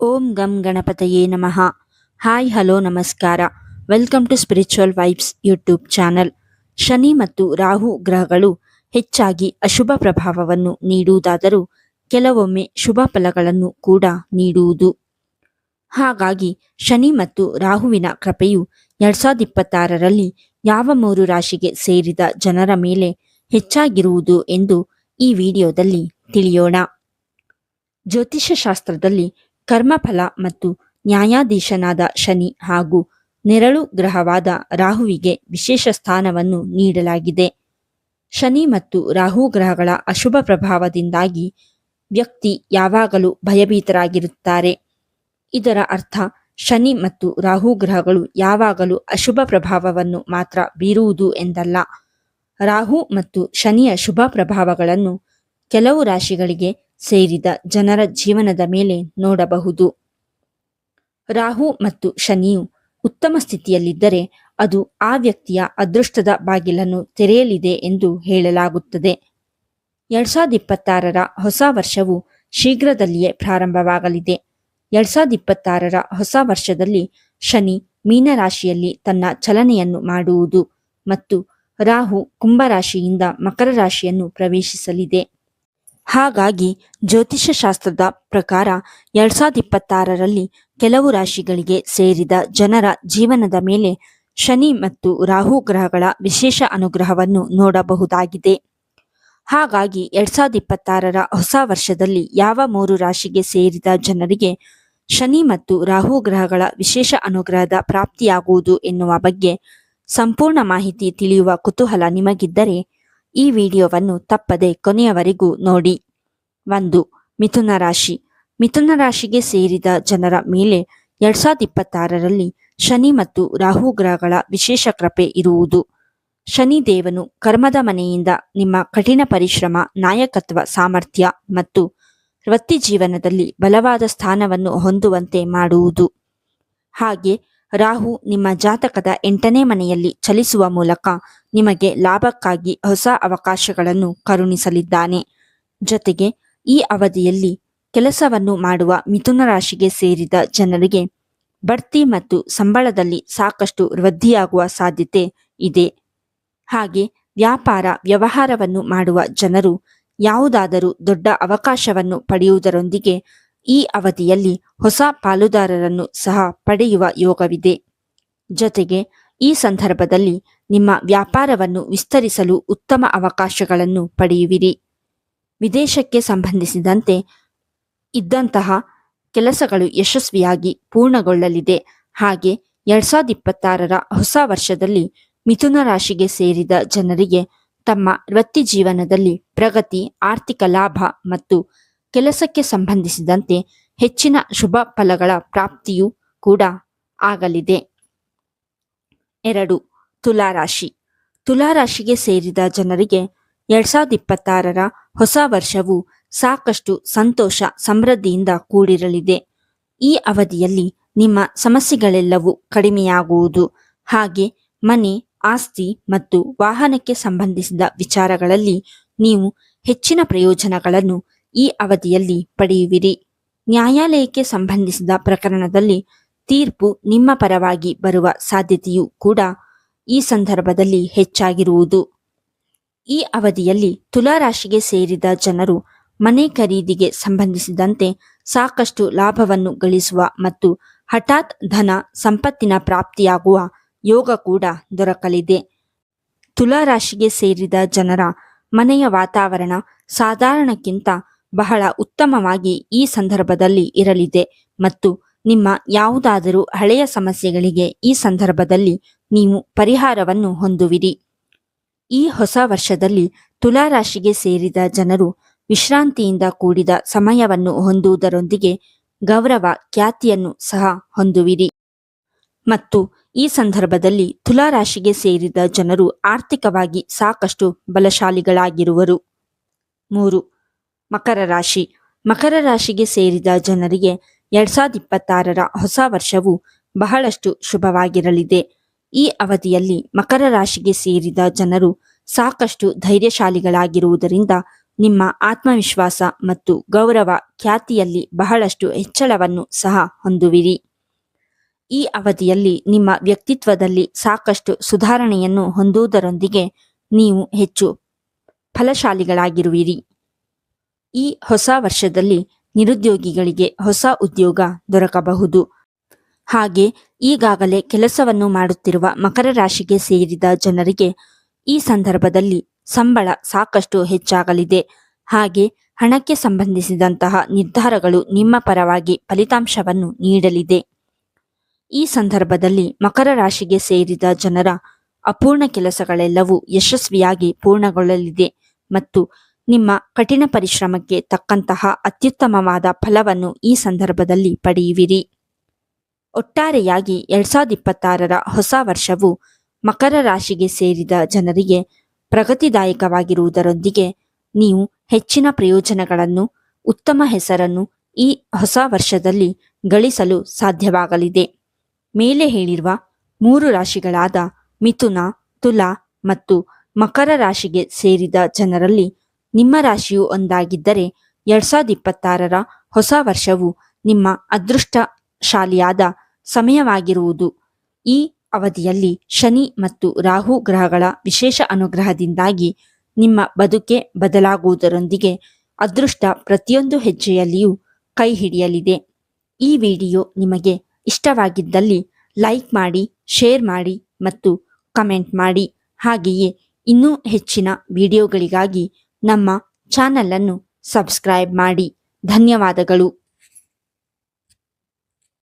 ಓಂ ಗಂ ಗಣಪತಯೇ ನಮಃ. ಹಾಯ್ ಹಲೋ ನಮಸ್ಕಾರ. Welcome to spiritual vibes YouTube channel. Shani ಮತ್ತು ರಾಹು ಗ್ರಹಗಳು ಹೆಚ್ಚಾಗಿ ಅಶುಭ ಪ್ರಭಾವವನ್ನು ನೀಡುವುದಾದರೂ ಕೆಲವೊಮ್ಮೆ ಶುಭ ಫಲಗಳನ್ನು ಕೂಡ ನೀಡುವುದು. ಹಾಗಾಗಿ ಶನಿ ಮತ್ತು ರಾಹುವಿನ ಕೃಪೆಯು 2026ರಲ್ಲಿ ಯಾವ 3 ರಾಶಿಗೆ ಸೇರಿದ ಜನರ ಮೇಲೆ ಹೆಚ್ಚಾಗಿರುವುದು ಎಂದು ಈ ವಿಡಿಯೋದಲ್ಲಿ ತಿಳಿಯೋಣ. ಜ್ಯೋತಿಷ್ಯ ಶಾಸ್ತ್ರದಲ್ಲಿ ಕರ್ಮಫಲ ಮತ್ತು ನ್ಯಾಯಾಧೀಶನಾದ ಶನಿ ಹಾಗೂ ನೆರಳು ಗ್ರಹವಾದ ರಾಹುವಿಗೆ ವಿಶೇಷ ಸ್ಥಾನವನ್ನು ನೀಡಲಾಗಿದೆ. ಶನಿ ಮತ್ತು ರಾಹು ಗ್ರಹಗಳ ಅಶುಭ ಪ್ರಭಾವದಿಂದಾಗಿ ವ್ಯಕ್ತಿ ಯಾವಾಗಲೂ ಭಯಭೀತರಾಗಿರುತ್ತಾರೆ. ಇದರ ಅರ್ಥ ಶನಿ ಮತ್ತು ರಾಹು ಗ್ರಹಗಳು ಯಾವಾಗಲೂ ಅಶುಭ ಪ್ರಭಾವವನ್ನು ಮಾತ್ರ ಬೀರುವುದು ಎಂದಲ್ಲ. ರಾಹು ಮತ್ತು ಶನಿಯ ಶುಭ ಪ್ರಭಾವಗಳನ್ನು ಕೆಲವು ರಾಶಿಗಳಿಗೆ ಸೇರಿದ ಜನರ ಜೀವನದ ಮೇಲೆ ನೋಡಬಹುದು. ರಾಹು ಮತ್ತು ಶನಿಯು ಉತ್ತಮ ಸ್ಥಿತಿಯಲ್ಲಿದ್ದರೆ ಅದು ಆ ವ್ಯಕ್ತಿಯ ಅದೃಷ್ಟದ ಬಾಗಿಲನ್ನು ತೆರೆಯಲಿದೆ ಎಂದು ಹೇಳಲಾಗುತ್ತದೆ. 2026ರ ಹೊಸ ವರ್ಷವು ಶೀಘ್ರದಲ್ಲಿಯೇ ಪ್ರಾರಂಭವಾಗಲಿದೆ. 2026ರ ಹೊಸ ವರ್ಷದಲ್ಲಿ ಶನಿ ಮೀನರಾಶಿಯಲ್ಲಿ ತನ್ನ ಚಲನೆಯನ್ನು ಮಾಡುವುದು ಮತ್ತು ರಾಹು ಕುಂಭರಾಶಿಯಿಂದ ಮಕರ ರಾಶಿಯನ್ನು ಪ್ರವೇಶಿಸಲಿದೆ. ಹಾಗಾಗಿ ಜ್ಯೋತಿಷ್ಯ ಶಾಸ್ತ್ರದ ಪ್ರಕಾರ 2026ರಲ್ಲಿ ಕೆಲವು ರಾಶಿಗಳಿಗೆ ಸೇರಿದ ಜನರ ಜೀವನದ ಮೇಲೆ ಶನಿ ಮತ್ತು ರಾಹು ಗ್ರಹಗಳ ವಿಶೇಷ ಅನುಗ್ರಹವನ್ನು ನೋಡಬಹುದಾಗಿದೆ. ಹಾಗಾಗಿ 2026ರ ಹೊಸ ವರ್ಷದಲ್ಲಿ ಯಾವ 3 ರಾಶಿಗೆ ಸೇರಿದ ಜನರಿಗೆ ಶನಿ ಮತ್ತು ರಾಹು ಗ್ರಹಗಳ ವಿಶೇಷ ಅನುಗ್ರಹದ ಪ್ರಾಪ್ತಿಯಾಗುವುದು ಎನ್ನುವ ಬಗ್ಗೆ ಸಂಪೂರ್ಣ ಮಾಹಿತಿ ತಿಳಿಯುವ ಕುತೂಹಲ ನಿಮಗಿದ್ದರೆ ಈ ವಿಡಿಯೋವನ್ನು ತಪ್ಪದೆ ಕೊನೆಯವರೆಗೂ ನೋಡಿ. 1. ಮಿಥುನ ರಾಶಿ. ಮಿಥುನ ರಾಶಿಗೆ ಸೇರಿದ ಜನರ ಮೇಲೆ 2026ರಲ್ಲಿ ಶನಿ ಮತ್ತು ರಾಹು ಗ್ರಹಗಳ ವಿಶೇಷ ಕೃಪೆ ಇರುವುದು. ಶನಿದೇವನು ಕರ್ಮದ ಮನೆಯಿಂದ ನಿಮ್ಮ ಕಠಿಣ ಪರಿಶ್ರಮ, ನಾಯಕತ್ವ, ಸಾಮರ್ಥ್ಯ ಮತ್ತು ವೃತ್ತಿ ಜೀವನದಲ್ಲಿ ಬಲವಾದ ಸ್ಥಾನವನ್ನು ಹೊಂದುವಂತೆ ಮಾಡುವುದು. ಹಾಗೆ ರಾಹು ನಿಮ್ಮ ಜಾತಕದ 8ನೇ ಮನೆಯಲ್ಲಿ ಚಲಿಸುವ ಮೂಲಕ ನಿಮಗೆ ಲಾಭಕ್ಕಾಗಿ ಹೊಸ ಅವಕಾಶಗಳನ್ನು ಕರುಣಿಸಲಿದ್ದಾನೆ. ಜೊತೆಗೆ ಈ ಅವಧಿಯಲ್ಲಿ ಕೆಲಸವನ್ನು ಮಾಡುವ ಮಿಥುನ ರಾಶಿಗೆ ಸೇರಿದ ಜನರಿಗೆ ಬಡ್ತಿ ಮತ್ತು ಸಂಬಳದಲ್ಲಿ ಸಾಕಷ್ಟು ವೃದ್ಧಿಯಾಗುವ ಸಾಧ್ಯತೆ ಇದೆ. ಹಾಗೆ ವ್ಯಾಪಾರ ವ್ಯವಹಾರವನ್ನು ಮಾಡುವ ಜನರು ಯಾವುದಾದರೂ ದೊಡ್ಡ ಅವಕಾಶವನ್ನು ಪಡೆಯುವುದರೊಂದಿಗೆ ಈ ಅವಧಿಯಲ್ಲಿ ಹೊಸ ಪಾಲುದಾರರನ್ನು ಸಹ ಪಡೆಯುವ ಯೋಗವಿದೆ. ಜೊತೆಗೆ ಈ ಸಂದರ್ಭದಲ್ಲಿ ನಿಮ್ಮ ವ್ಯಾಪಾರವನ್ನು ವಿಸ್ತರಿಸಲು ಉತ್ತಮ ಅವಕಾಶಗಳನ್ನು ಪಡೆಯುವಿರಿ. ವಿದೇಶಕ್ಕೆ ಸಂಬಂಧಿಸಿದಂತೆ ಇದ್ದಂತಹ ಕೆಲಸಗಳು ಯಶಸ್ವಿಯಾಗಿ ಪೂರ್ಣಗೊಳ್ಳಲಿದೆ. ಹಾಗೆ 2026ರ ಹೊಸ ವರ್ಷದಲ್ಲಿ ಮಿಥುನ ರಾಶಿಗೆ ಸೇರಿದ ಜನರಿಗೆ ತಮ್ಮ ವೃತ್ತಿ ಜೀವನದಲ್ಲಿ ಪ್ರಗತಿ, ಆರ್ಥಿಕ ಲಾಭ ಮತ್ತು ಕೆಲಸಕ್ಕೆ ಸಂಬಂಧಿಸಿದಂತೆ ಹೆಚ್ಚಿನ ಶುಭ ಫಲಗಳ ಪ್ರಾಪ್ತಿಯೂ ಕೂಡ ಆಗಲಿದೆ. 2. ತುಲಾರಾಶಿ. ತುಲಾರಾಶಿಗೆ ಸೇರಿದ ಜನರಿಗೆ 2026ರ ಹೊಸ ವರ್ಷವು ಸಾಕಷ್ಟು ಸಂತೋಷ, ಸಮೃದ್ಧಿಯಿಂದ ಕೂಡಿರಲಿದೆ. ಈ ಅವಧಿಯಲ್ಲಿ ನಿಮ್ಮ ಸಮಸ್ಯೆಗಳೆಲ್ಲವೂ ಕಡಿಮೆಯಾಗುವುದು. ಹಾಗೆ ಮನೆ, ಆಸ್ತಿ ಮತ್ತು ವಾಹನಕ್ಕೆ ಸಂಬಂಧಿಸಿದ ವಿಚಾರಗಳಲ್ಲಿ ನೀವು ಹೆಚ್ಚಿನ ಪ್ರಯೋಜನಗಳನ್ನು ಈ ಅವಧಿಯಲ್ಲಿ ಪಡೆಯುವಿರಿ. ನ್ಯಾಯಾಲಯಕ್ಕೆ ಸಂಬಂಧಿಸಿದ ಪ್ರಕರಣದಲ್ಲಿ ತೀರ್ಪು ನಿಮ್ಮ ಪರವಾಗಿ ಬರುವ ಸಾಧ್ಯತೆಯೂ ಕೂಡ ಈ ಸಂದರ್ಭದಲ್ಲಿ ಹೆಚ್ಚಾಗಿರುವುದು. ಈ ಅವಧಿಯಲ್ಲಿ ತುಲಾರಾಶಿಗೆ ಸೇರಿದ ಜನರು ಮನೆ ಖರೀದಿಗೆ ಸಂಬಂಧಿಸಿದಂತೆ ಸಾಕಷ್ಟು ಲಾಭವನ್ನು ಗಳಿಸುವ ಮತ್ತು ಹಠಾತ್ ಧನ ಸಂಪತ್ತಿನ ಪ್ರಾಪ್ತಿಯಾಗುವ ಯೋಗ ಕೂಡ ದೊರಕಲಿದೆ. ತುಲಾರಾಶಿಗೆ ಸೇರಿದ ಜನರ ಮನೆಯ ವಾತಾವರಣ ಸಾಧಾರಣಕ್ಕಿಂತ ಬಹಳ ಉತ್ತಮವಾಗಿ ಈ ಸಂದರ್ಭದಲ್ಲಿ ಇರಲಿದೆ ಮತ್ತು ನಿಮ್ಮ ಯಾವುದಾದರೂ ಹಳೆಯ ಸಮಸ್ಯೆಗಳಿಗೆ ಈ ಸಂದರ್ಭದಲ್ಲಿ ನೀವು ಪರಿಹಾರವನ್ನು ಹೊಂದುವಿರಿ. ಈ ಹೊಸ ವರ್ಷದಲ್ಲಿ ತುಲಾರಾಶಿಗೆ ಸೇರಿದ ಜನರು ವಿಶ್ರಾಂತಿಯಿಂದ ಕೂಡಿದ ಸಮಯವನ್ನು ಹೊಂದುವುದರೊಂದಿಗೆ ಗೌರವ, ಖ್ಯಾತಿಯನ್ನು ಸಹ ಹೊಂದುವಿರಿ. ಮತ್ತು ಈ ಸಂದರ್ಭದಲ್ಲಿ ತುಲಾರಾಶಿಗೆ ಸೇರಿದ ಜನರು ಆರ್ಥಿಕವಾಗಿ ಸಾಕಷ್ಟು ಬಲಶಾಲಿಗಳಾಗಿರುವರು. 3. ಮಕರ ರಾಶಿ. ಮಕರ ರಾಶಿಗೆ ಸೇರಿದ ಜನರಿಗೆ 2026ರ ಹೊಸ ವರ್ಷವು ಬಹಳಷ್ಟು ಶುಭವಾಗಿರಲಿದೆ. ಈ ಅವಧಿಯಲ್ಲಿ ಮಕರ ರಾಶಿಗೆ ಸೇರಿದ ಜನರು ಸಾಕಷ್ಟು ಧೈರ್ಯಶಾಲಿಗಳಾಗಿರುವುದರಿಂದ ನಿಮ್ಮ ಆತ್ಮವಿಶ್ವಾಸ ಮತ್ತು ಗೌರವ ಖ್ಯಾತಿಯಲ್ಲಿ ಬಹಳಷ್ಟು ಹೆಚ್ಚಳವನ್ನು ಸಹ ಹೊಂದುವಿರಿ. ಈ ಅವಧಿಯಲ್ಲಿ ನಿಮ್ಮ ವ್ಯಕ್ತಿತ್ವದಲ್ಲಿ ಸಾಕಷ್ಟು ಸುಧಾರಣೆಯನ್ನು ಹೊಂದುವುದರೊಂದಿಗೆ ನೀವು ಹೆಚ್ಚು ಫಲಶಾಲಿಗಳಾಗಿರುವಿರಿ. ಈ ಹೊಸ ವರ್ಷದಲ್ಲಿ ನಿರುದ್ಯೋಗಿಗಳಿಗೆ ಹೊಸ ಉದ್ಯೋಗ ದೊರಕಬಹುದು. ಹಾಗೆ ಈಗಾಗಲೇ ಕೆಲಸವನ್ನು ಮಾಡುತ್ತಿರುವ ಮಕರ ರಾಶಿಗೆ ಸೇರಿದ ಜನರಿಗೆ ಈ ಸಂದರ್ಭದಲ್ಲಿ ಸಂಬಳ ಸಾಕಷ್ಟು ಹೆಚ್ಚಾಗಲಿದೆ. ಹಾಗೆ ಹಣಕ್ಕೆ ಸಂಬಂಧಿಸಿದಂತಹ ನಿರ್ಧಾರಗಳು ನಿಮ್ಮ ಪರವಾಗಿ ಫಲಿತಾಂಶವನ್ನು ನೀಡಲಿದೆ. ಈ ಸಂದರ್ಭದಲ್ಲಿ ಮಕರ ರಾಶಿಗೆ ಸೇರಿದ ಜನರ ಅಪೂರ್ಣ ಕೆಲಸಗಳೆಲ್ಲವೂ ಯಶಸ್ವಿಯಾಗಿ ಪೂರ್ಣಗೊಳ್ಳಲಿದೆ ಮತ್ತು ನಿಮ್ಮ ಕಠಿಣ ಪರಿಶ್ರಮಕ್ಕೆ ತಕ್ಕಂತಹ ಅತ್ಯುತ್ತಮವಾದ ಫಲವನ್ನು ಈ ಸಂದರ್ಭದಲ್ಲಿ ಪಡೆಯುವಿರಿ. ಒಟ್ಟಾರೆಯಾಗಿ 2026ರ ಹೊಸ ವರ್ಷವು ಮಕರ ರಾಶಿಗೆ ಸೇರಿದ ಜನರಿಗೆ ಪ್ರಗತಿದಾಯಕವಾಗಿರುವುದರೊಂದಿಗೆ ನೀವು ಹೆಚ್ಚಿನ ಪ್ರಯೋಜನಗಳನ್ನು, ಉತ್ತಮ ಹೆಸರನ್ನು ಈ ಹೊಸ ವರ್ಷದಲ್ಲಿ ಗಳಿಸಲು ಸಾಧ್ಯವಾಗಲಿದೆ. ಮೇಲೆ ಹೇಳಿರುವ 3 ರಾಶಿಗಳಾದ ಮಿಥುನ, ತುಲಾ ಮತ್ತು ಮಕರ ರಾಶಿಗೆ ಸೇರಿದ ಜನರಲ್ಲಿ ನಿಮ್ಮ ರಾಶಿಯು ಒಂದಾಗಿದ್ದರೆ 2026ರ ಹೊಸ ವರ್ಷವು ನಿಮ್ಮ ಅದೃಷ್ಟಶಾಲಿಯಾದ ಸಮಯವಾಗಿರುವುದು. ಈ ಅವಧಿಯಲ್ಲಿ ಶನಿ ಮತ್ತು ರಾಹು ಗ್ರಹಗಳ ವಿಶೇಷ ಅನುಗ್ರಹದಿಂದಾಗಿ ನಿಮ್ಮ ಬದುಕೆ ಬದಲಾಗುವುದರೊಂದಿಗೆ ಅದೃಷ್ಟ ಪ್ರತಿಯೊಂದು ಹೆಜ್ಜೆಯಲ್ಲಿಯೂ ಕೈ ಹಿಡಿಯಲಿದೆ. ಈ ವಿಡಿಯೋ ನಿಮಗೆ ಇಷ್ಟವಾಗಿದ್ದಲ್ಲಿ ಲೈಕ್ ಮಾಡಿ, ಶೇರ್ ಮಾಡಿ ಮತ್ತು ಕಮೆಂಟ್ ಮಾಡಿ. ಹಾಗೆಯೇ ಇನ್ನೂ ಹೆಚ್ಚಿನ ವಿಡಿಯೋಗಳಿಗಾಗಿ ನಮ್ಮ ಚಾನಲನ್ನು ಸಬ್ಸ್ಕ್ರೈಬ್ ಮಾಡಿ. ಧನ್ಯವಾದಗಳು.